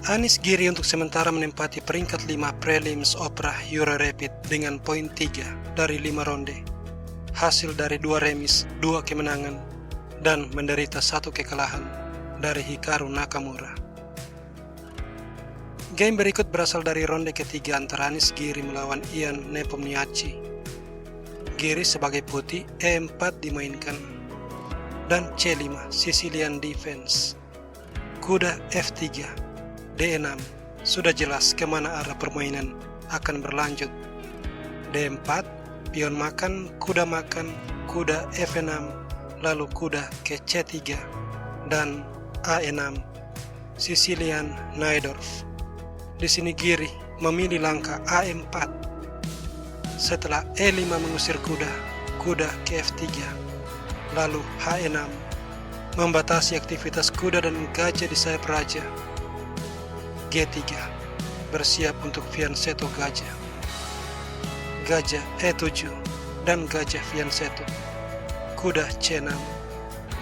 Anies Giri untuk sementara menempati peringkat 5 prelims Opera Euro Rapid dengan poin 3 dari 5 ronde. Hasil dari 2 remis, 2 kemenangan, dan menderita 1 kekalahan dari Hikaru Nakamura. Game berikut berasal dari ronde ketiga antara Anies Giri melawan Ian Nepomniachtchi. Giri sebagai putih E4 dimainkan, dan C5 Sicilian Defense. Kuda F3, D6, sudah jelas kemana arah permainan akan berlanjut. D4, pion makan, kuda F6, lalu kuda ke C3, dan A6, Sicilian Najdorf. Di sini Giri memilih langkah A4. Setelah E5 mengusir kuda ke F3, lalu H6, membatasi aktivitas kuda dan gajah di sayap raja. G3, bersiap untuk fianchetto gajah. Gajah E7 dan gajah fianchetto. Kuda C6,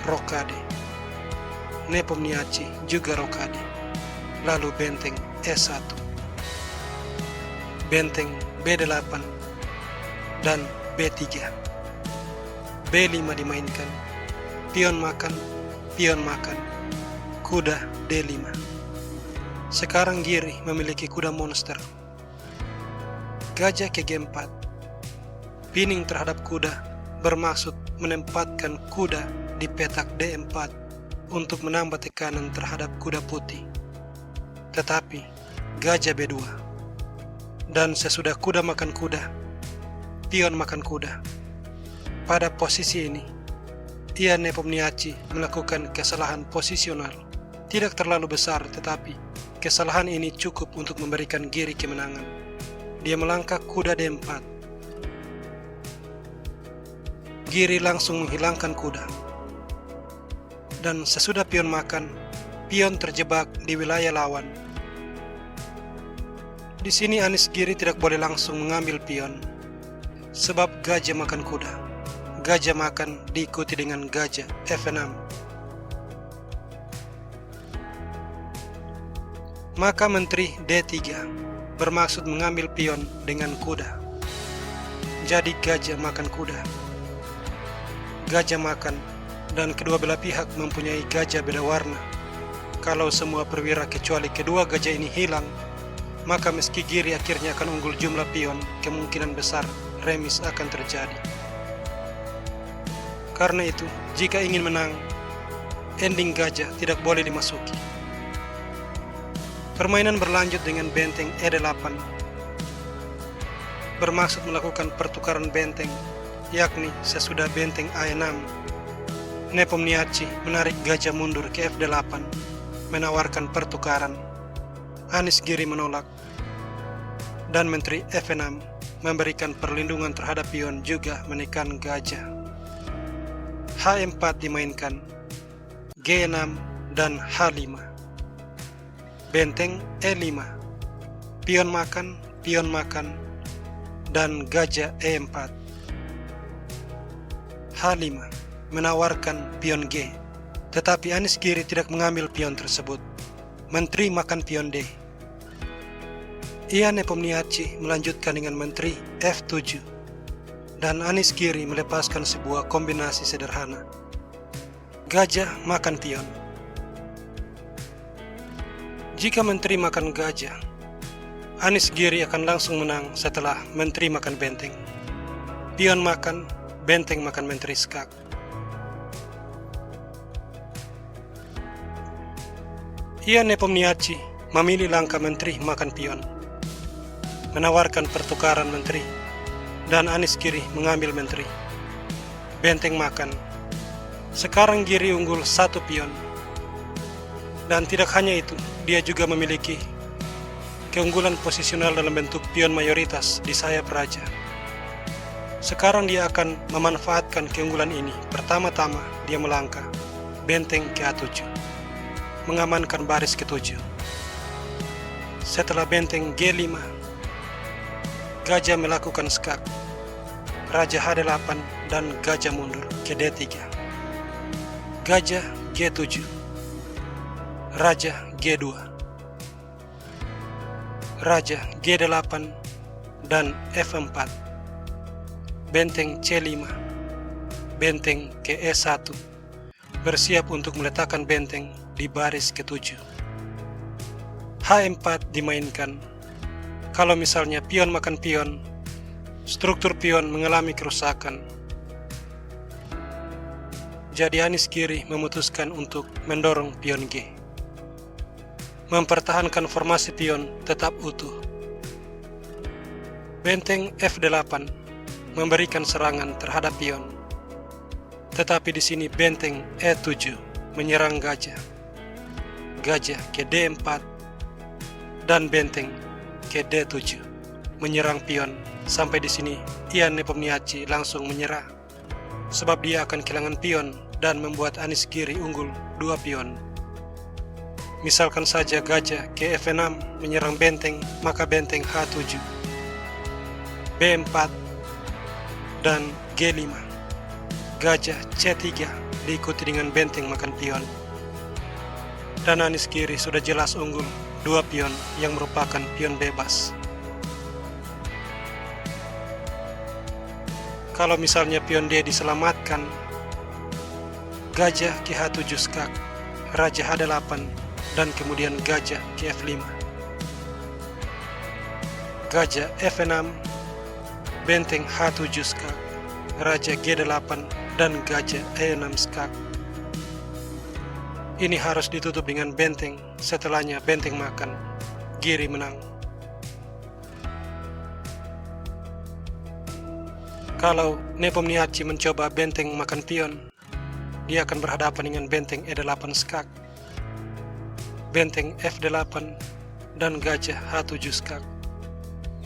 rokade. Nepomniachtchi juga rokade. Lalu benteng E1. Benteng B8 dan B3. B5 dimainkan. Pion makan, kuda D5. Sekarang Giri memiliki kuda monster. Gajah ke G4. Pining terhadap kuda bermaksud menempatkan kuda di petak D4 untuk menambah tekanan terhadap kuda putih. Tetapi gajah B2. Dan sesudah kuda makan kuda, pion makan kuda. Pada posisi ini, Ian Nepomniachtchi melakukan kesalahan posisional. Tidak terlalu besar, tetapi kesalahan ini cukup untuk memberikan Giri kemenangan. Dia melangkah kuda D4. Giri langsung menghilangkan kuda. Dan sesudah pion makan, pion terjebak di wilayah lawan. Di sini Anies Giri tidak boleh langsung mengambil pion, sebab gajah makan kuda. Gajah makan diikuti dengan gajah F6. Maka menteri D3 bermaksud mengambil pion dengan kuda. Jadi gajah makan kuda. Gajah makan, dan kedua belah pihak mempunyai gajah beda warna. Kalau semua perwira kecuali kedua gajah ini hilang, maka meski Giri akhirnya akan unggul jumlah pion, kemungkinan besar remis akan terjadi. Karena itu, jika ingin menang, ending gajah tidak boleh dimasuki. Permainan berlanjut dengan benteng E8. Bermaksud melakukan pertukaran benteng, yakni sesudah benteng A6. Nepomniachtchi menarik gajah mundur ke F8, menawarkan pertukaran. Anies Giri menolak. Dan menteri F6 memberikan perlindungan terhadap pion juga menekan gajah. H4 dimainkan, G6 dan H5. Benteng E5, pion makan, dan gajah E4. H5 menawarkan pion G, tetapi Anies Giri tidak mengambil pion tersebut. Menteri makan pion D. Ian Nepomniachtchi melanjutkan dengan menteri F7, dan Anies Giri melepaskan sebuah kombinasi sederhana. Gajah makan pion. Jika menteri makan gajah, Anies Giri akan langsung menang setelah menteri makan benteng. Pion makan, benteng makan menteri skak. Ian Nepomniachtchi memilih langkah menteri makan pion, menawarkan pertukaran menteri, dan Anies Giri mengambil menteri. Benteng makan. Sekarang Giri unggul 1 pion. Dan tidak hanya itu, dia juga memiliki keunggulan posisional dalam bentuk pion mayoritas di sayap raja. Sekarang dia akan memanfaatkan keunggulan ini. Pertama-tama dia melangkah benteng ke A7, mengamankan baris ke-7. Setelah benteng G5, gajah melakukan skak, raja H8 dan gajah mundur ke D3. Gajah G7, raja G2. Raja G8, dan F4. Benteng C5, benteng ke E1, bersiap untuk meletakkan benteng di baris ke-7. H4 dimainkan. Kalau misalnya pion makan pion, struktur pion mengalami kerusakan. Jadi Anies kiri memutuskan untuk mendorong pion G, mempertahankan formasi pion tetap utuh. Benteng F8 memberikan serangan terhadap pion, tetapi di sini benteng E7 menyerang gajah. Gajah ke D4 dan benteng ke D7 menyerang pion. Sampai di sini Ian Nepomniachtchi langsung menyerah, sebab dia akan kehilangan pion dan membuat Anies kiri unggul 2 pion. Misalkan saja gajah ke F6 menyerang benteng, maka benteng H7, B4, dan G5. Gajah C3 diikuti dengan benteng makan pion. Dan Anies kiri sudah jelas unggul 2 pion yang merupakan pion bebas. Kalau misalnya pion D diselamatkan, gajah ke H7 skak, raja H8, dan kemudian gajah ke F5. Gajah F6, benteng H7 skak, raja G8, dan gajah E6 skak. Ini harus ditutup dengan benteng, setelahnya benteng makan. Giri menang. Kalau Nepomniachtchi mencoba benteng makan pion, dia akan berhadapan dengan benteng E8 skak, benteng F8, dan gajah H7 skak.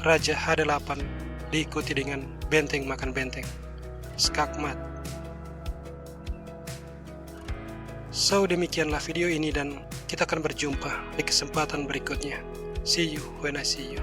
Raja H8 diikuti dengan benteng makan benteng, skak mat. So, demikianlah video ini dan kita akan berjumpa di kesempatan berikutnya. See you when I see you.